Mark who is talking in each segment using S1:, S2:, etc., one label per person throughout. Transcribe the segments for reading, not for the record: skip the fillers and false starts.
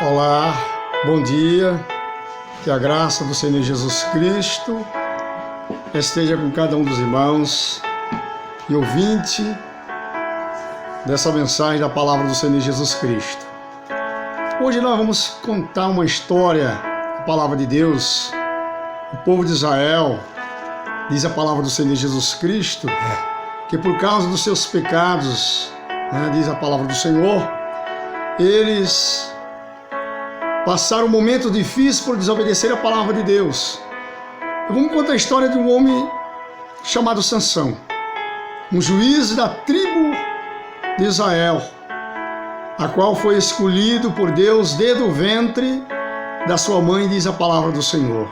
S1: Olá, bom dia, que a graça do Senhor Jesus Cristo esteja com cada um dos irmãos e ouvinte dessa mensagem da palavra do Senhor Jesus Cristo. Hoje nós vamos contar uma história, a palavra de Deus, o povo de Israel, diz a palavra do Senhor Jesus Cristo, que por causa dos seus pecados, diz a palavra do Senhor, eles passaram um momento difícil por desobedecer a palavra de Deus. Vamos contar a história de um homem chamado Sansão, um juiz da tribo de Israel, a qual foi escolhido por Deus desde o ventre da sua mãe, diz a palavra do Senhor.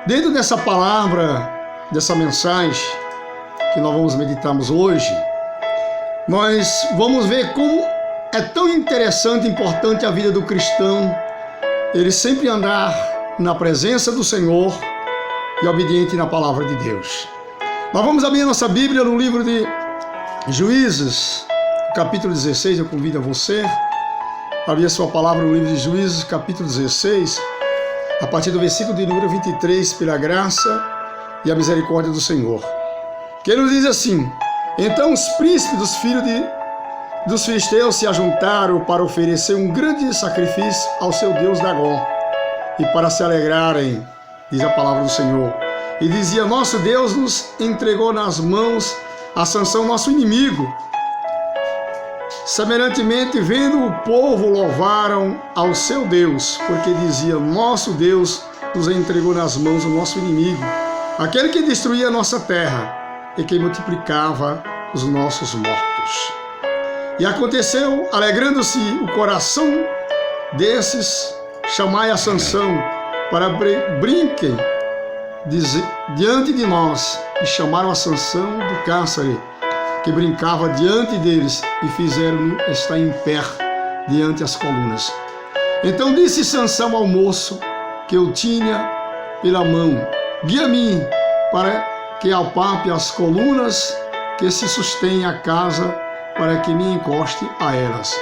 S1: Dentro dessa palavra, dessa mensagem que nós vamos meditarmos hoje, nós vamos ver como é tão interessante e importante a vida do cristão, ele sempre andar na presença do Senhor e obediente na palavra de Deus. Nós vamos abrir a nossa Bíblia no livro de Juízes, capítulo 16, eu convido a você a abrir a sua palavra no livro de Juízes, capítulo 16, a partir do versículo de número 23, pela graça e a misericórdia do Senhor. Que ele nos diz assim: então os príncipes dos filhos dos filisteus se ajuntaram para oferecer um grande sacrifício ao seu Deus Dagom e para se alegrarem, diz a palavra do Senhor. E dizia: nosso Deus nos entregou nas mãos a Sansão, nosso inimigo. Semelhantemente, vendo o povo, louvaram ao seu Deus, porque dizia: nosso Deus nos entregou nas mãos do nosso inimigo, aquele que destruía a nossa terra e que multiplicava os nossos mortos. E aconteceu, alegrando-se o coração desses, chamai a Sansão para brinquem diante de nós. E chamaram a Sansão do cárcere, que brincava diante deles, e fizeram-no estar em pé diante as colunas. Então disse Sansão ao moço que eu tinha pela mão: guia-me para que alpape as colunas que se sustêm a casa, para que me encoste a elas.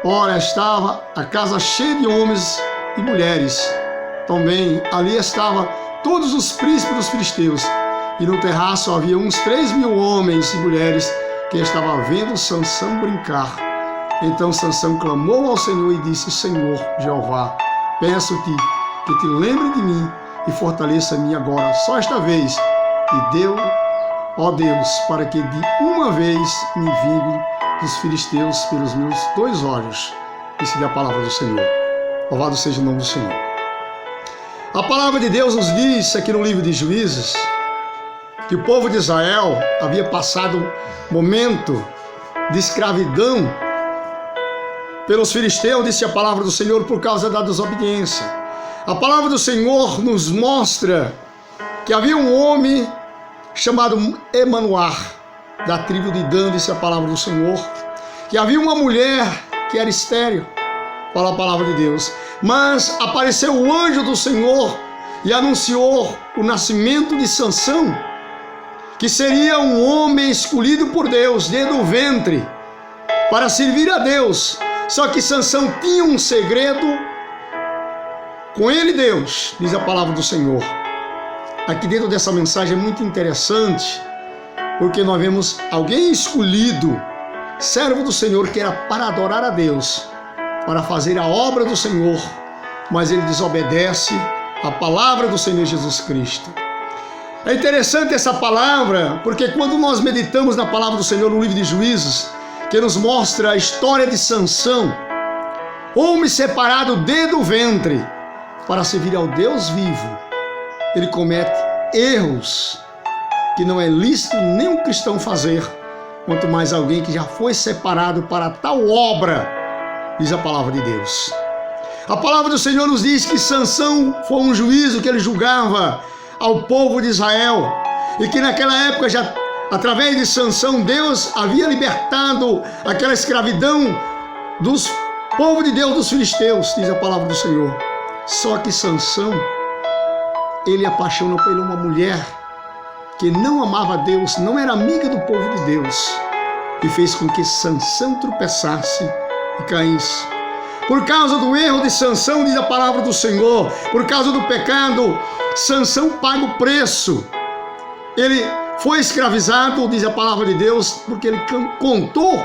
S1: Ora, estava a casa cheia de homens e mulheres. Também ali estavam todos os príncipes dos filisteus, e no terraço havia uns 3.000 homens e mulheres que estavam vendo Sansão brincar. Então Sansão clamou ao Senhor e disse: Senhor Jeová, peço-te que te lembre de mim e fortaleça-me agora, só esta vez, e deu, ó Deus, para que de uma vez me vingue dos filisteus pelos meus 2 olhos. Disse-lhe a palavra do Senhor. Louvado seja o nome do Senhor. A palavra de Deus nos diz aqui no livro de Juízes que o povo de Israel havia passado um momento de escravidão pelos filisteus, disse a palavra do Senhor, por causa da desobediência. A palavra do Senhor nos mostra que havia um homem chamado Emanuá, da tribo de Dan, disse a palavra do Senhor, que havia uma mulher que era estéril, fala a palavra de Deus, mas apareceu o anjo do Senhor e anunciou o nascimento de Sansão, que seria um homem escolhido por Deus desde o ventre para servir a Deus. Só que Sansão tinha um segredo com ele, Deus, diz a palavra do Senhor. Aqui dentro dessa mensagem é muito interessante, porque nós vemos alguém escolhido, servo do Senhor, que era para adorar a Deus, para fazer a obra do Senhor, mas ele desobedece a palavra do Senhor Jesus Cristo. É interessante essa palavra, porque quando nós meditamos na palavra do Senhor no livro de Juízes, que nos mostra a história de Sansão, homem separado desde o ventre para servir ao Deus vivo, ele comete erros que não é lícito nenhum cristão fazer, quanto mais alguém que já foi separado para tal obra, diz a palavra de Deus. A palavra do Senhor nos diz que Sansão foi um juízo que ele julgava ao povo de Israel, e que naquela época, já através de Sansão, Deus havia libertado aquela escravidão dos povo de Deus, dos filisteus, diz a palavra do Senhor. Só que Sansão, ele apaixonou por uma mulher que não amava Deus, não era amiga do povo de Deus, e fez com que Sansão tropeçasse e caísse. Por causa do erro de Sansão, diz a palavra do Senhor, por causa do pecado, Sansão paga o preço. Ele foi escravizado, diz a palavra de Deus, porque ele contou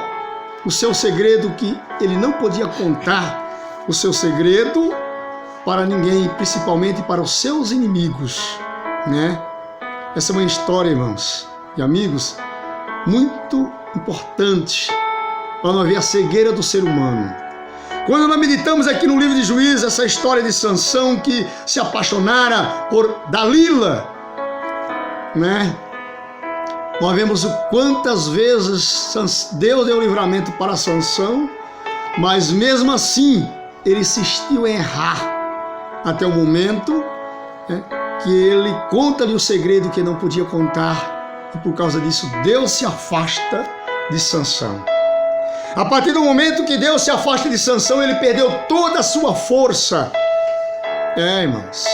S1: o seu segredo que ele não podia contar, o seu segredo para ninguém, principalmente para os seus inimigos, né? Essa é uma história, irmãos e amigos, muito importante para não haver a cegueira do ser humano. Quando nós meditamos aqui no livro de Juízes, essa história de Sansão que se apaixonara por Dalila, né? Nós vemos quantas vezes Deus deu livramento para Sansão, mas mesmo assim ele insistiu em errar, até o momento, né, que ele conta-lhe o segredo que não podia contar, e por causa disso Deus se afasta de Sansão. A partir do momento que Deus se afasta de Sansão, ele perdeu toda a sua força. Irmãos,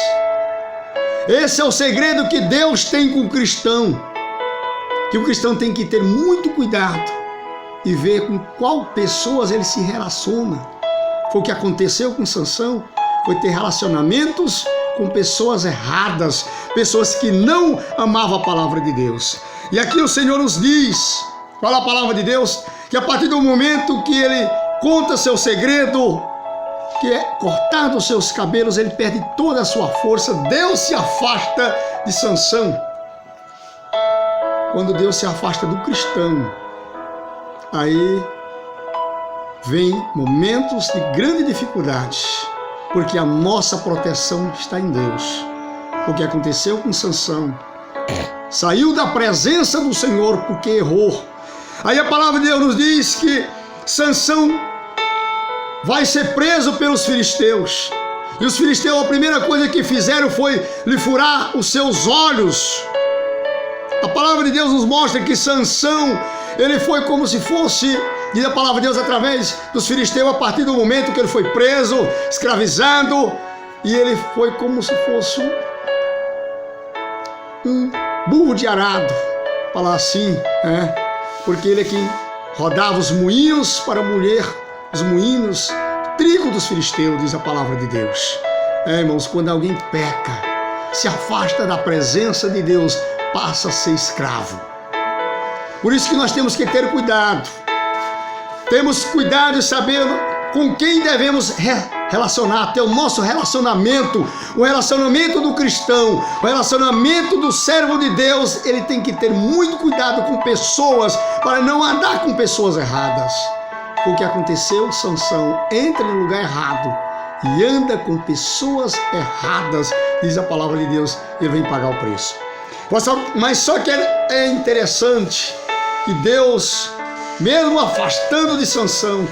S1: esse é o segredo que Deus tem com o cristão, que o cristão tem que ter muito cuidado e ver com qual pessoas ele se relaciona. Foi o que aconteceu com Sansão, foi ter relacionamentos com pessoas erradas, pessoas que não amavam a palavra de Deus. E aqui o Senhor nos diz, fala a palavra de Deus, que a partir do momento que ele conta seu segredo, que é cortar os seus cabelos, ele perde toda a sua força. Deus se afasta de Sansão. Quando Deus se afasta do cristão, aí vem momentos de grande dificuldade, porque a nossa proteção está em Deus. O que aconteceu com Sansão? Saiu da presença do Senhor porque errou. Aí a palavra de Deus nos diz que Sansão vai ser preso pelos filisteus. E os filisteus, a primeira coisa que fizeram foi lhe furar os seus olhos. A palavra de Deus nos mostra que Sansão, ele foi como se fosse, diz a palavra de Deus, através dos filisteus, a partir do momento que ele foi preso, escravizado, e ele foi como se fosse um burro de arado, falar assim, porque ele é quem rodava os moinhos para moer os moinhos, trigo dos filisteus, diz a palavra de Deus. Irmãos, quando alguém peca, se afasta da presença de Deus, passa a ser escravo. Por isso que nós temos que ter cuidado. Temos cuidado de saber com quem devemos relacionar, ter o nosso relacionamento, o relacionamento do cristão, o relacionamento do servo de Deus. Ele tem que ter muito cuidado com pessoas, para não andar com pessoas erradas. O que aconteceu, Sansão entra no lugar errado e anda com pessoas erradas, diz a palavra de Deus, ele vem pagar o preço. Mas só que é interessante que Deus, mesmo afastando de Sansão,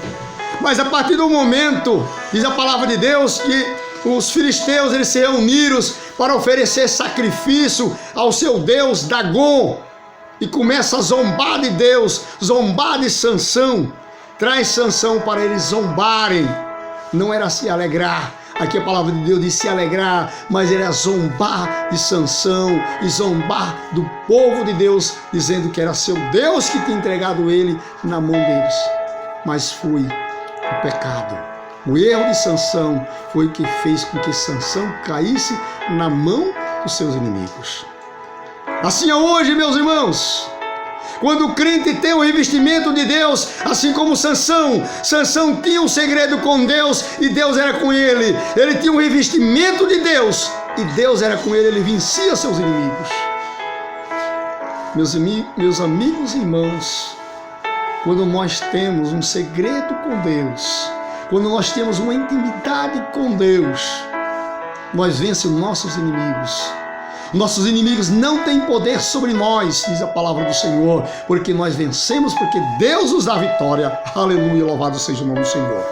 S1: mas a partir do momento, diz a palavra de Deus, que os filisteus eles se reuniram para oferecer sacrifício ao seu deus Dagon, e começa a zombar de Deus, zombar de Sansão, traz Sansão para eles zombarem. Não era se alegrar, aqui a palavra de Deus diz se alegrar, mas era zombar de Sansão e zombar do povo de Deus, dizendo que era seu Deus que tinha entregado ele na mão deles. Mas foi o pecado, o erro de Sansão foi o que fez com que Sansão caísse na mão dos seus inimigos. Assim é hoje, meus irmãos. Quando o crente tem o revestimento de Deus, assim como Sansão tinha um segredo com Deus e Deus era com ele. Ele tinha um revestimento de Deus e Deus era com ele, ele vencia seus inimigos. Meus amigos e irmãos, quando nós temos um segredo com Deus, quando nós temos uma intimidade com Deus, nós vencemos nossos inimigos. Nossos inimigos não têm poder sobre nós, diz a palavra do Senhor, porque nós vencemos, porque Deus nos dá vitória. Aleluia, louvado seja o nome do Senhor.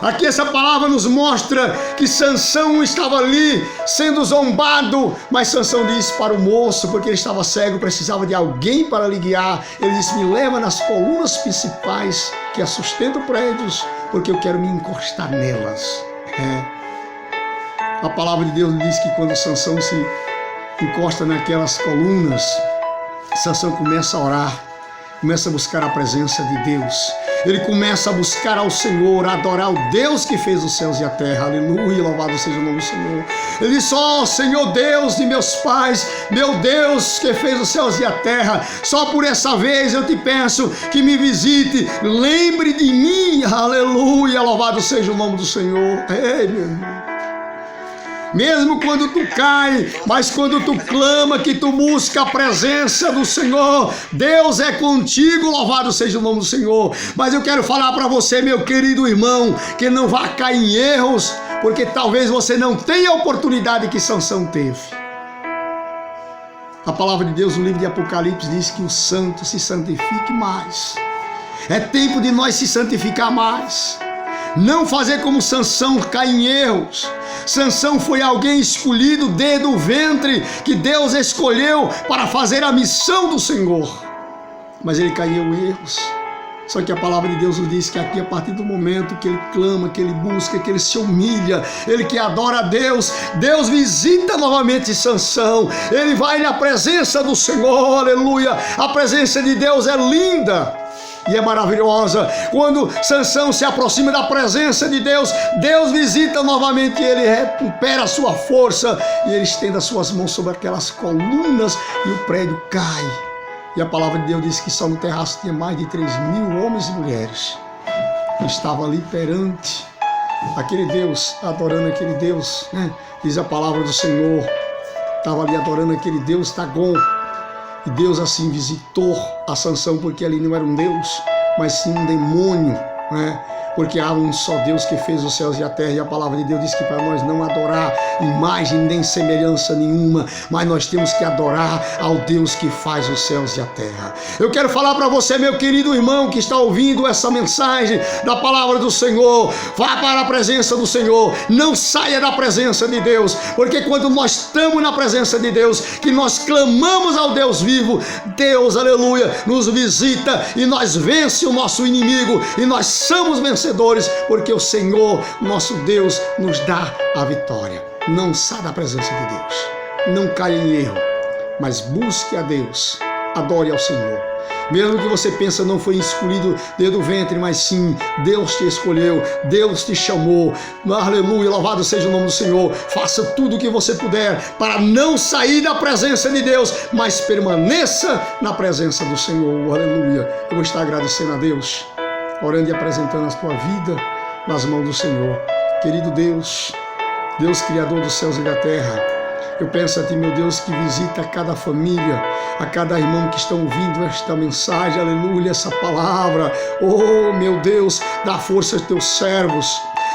S1: Aqui essa palavra nos mostra que Sansão estava ali sendo zombado, mas Sansão disse para o moço, porque ele estava cego, precisava de alguém para lhe guiar. Ele disse: me leva nas colunas principais que sustentam prédios, porque eu quero me encostar nelas. A palavra de Deus diz que quando Sansão se encosta naquelas colunas, Sansão começa a orar. começa a buscar a presença de Deus. Ele começa a buscar ao Senhor, a adorar o Deus que fez os céus e a terra. Aleluia, louvado seja o nome do Senhor. Ele diz: ó Senhor Deus de meus pais, meu Deus que fez os céus e a terra, só por essa vez eu te peço que me visite, lembre de mim. Aleluia, louvado seja o nome do Senhor. Ei, meu irmão. Mesmo quando tu cai, mas quando tu clama, que tu busca a presença do Senhor, Deus é contigo, louvado seja o nome do Senhor. Mas eu quero falar para você, meu querido irmão, que não vá cair em erros, porque talvez você não tenha a oportunidade que Sansão teve. A palavra de Deus no livro de Apocalipse diz que o santo se santifique mais. É tempo de nós se santificar mais. Não fazer como Sansão, cair em erros. Sansão foi alguém escolhido desde o ventre, que Deus escolheu para fazer a missão do Senhor. Mas ele caiu em erros. Só que a palavra de Deus nos diz que aqui, a partir do momento que ele clama, que ele busca, que ele se humilha, ele que adora a Deus, Deus visita novamente Sansão. Ele vai na presença do Senhor, aleluia. A presença de Deus é linda e é maravilhosa. Quando Sansão se aproxima da presença de Deus, Deus visita novamente ele, recupera a sua força e ele estende as suas mãos sobre aquelas colunas e o prédio cai. E a palavra de Deus diz que só no terraço tinha mais de 3.000 homens e mulheres que estavam ali perante aquele Deus, adorando aquele Deus, né? Diz a palavra do Senhor, estava ali adorando aquele Deus Dagon. E Deus assim visitou a Sansão, porque ali não era um Deus, mas sim um demônio, né? Porque há um só Deus que fez os céus e a terra, e a palavra de Deus diz que para nós não adorar imagem nem semelhança nenhuma, mas nós temos que adorar ao Deus que faz os céus e a terra. Eu quero falar para você, meu querido irmão, que está ouvindo essa mensagem da palavra do Senhor: vá para a presença do Senhor, não saia da presença de Deus, porque quando nós estamos na presença de Deus, que nós clamamos ao Deus vivo, Deus, aleluia, nos visita e nós vence o nosso inimigo, e nós somos vencedores, porque o Senhor, nosso Deus, nos dá a vitória. Não saia da presença de Deus, não caia em erro, mas busque a Deus, adore ao Senhor. Mesmo que você pensa não foi escolhido desde o ventre, mas sim, Deus te escolheu, Deus te chamou. Aleluia, louvado seja o nome do Senhor. Faça tudo o que você puder para não sair da presença de Deus, mas permaneça na presença do Senhor. Aleluia. Eu vou estar agradecendo a Deus, orando e apresentando a tua vida nas mãos do Senhor. Querido Deus, Deus Criador dos céus e da terra, eu peço a Ti, meu Deus, que visita a cada família, a cada irmão que estão ouvindo esta mensagem, aleluia, essa palavra. Oh, meu Deus, dá força aos Teus servos,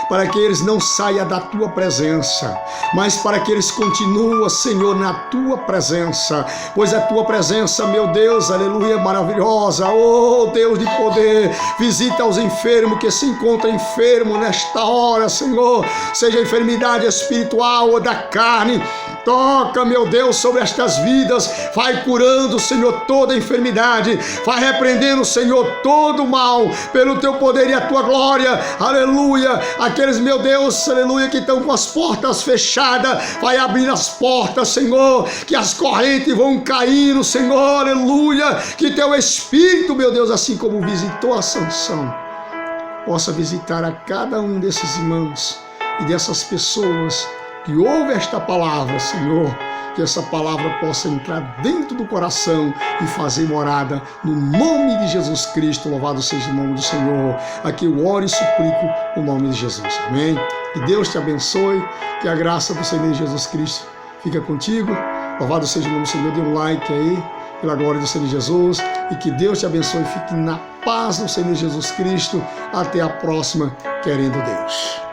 S1: para que eles não saiam da Tua presença, mas para que eles continuem, Senhor, na Tua presença, pois a Tua presença, meu Deus, aleluia, é maravilhosa. Oh, Deus de poder, visita os enfermos que se encontram enfermos nesta hora, Senhor, seja enfermidade espiritual ou da carne. Toca, meu Deus, sobre estas vidas, vai curando, Senhor, toda enfermidade, vai repreendendo, Senhor, todo o mal, pelo Teu poder e a Tua glória, aleluia. Aqueles, meu Deus, aleluia, que estão com as portas fechadas, vai abrir as portas, Senhor, que as correntes vão caindo, Senhor, aleluia, que Teu Espírito, meu Deus, assim como visitou a Sansão, possa visitar a cada um desses irmãos e dessas pessoas que ouve esta palavra, Senhor, que essa palavra possa entrar dentro do coração e fazer morada no nome de Jesus Cristo. Louvado seja o nome do Senhor. Aqui eu oro e suplico o nome de Jesus. Amém? Que Deus te abençoe, que a graça do Senhor Jesus Cristo fica contigo. Louvado seja o nome do Senhor. Dê um like aí, pela glória do Senhor Jesus, e que Deus te abençoe e fique na paz do Senhor Jesus Cristo. Até a próxima, querendo Deus.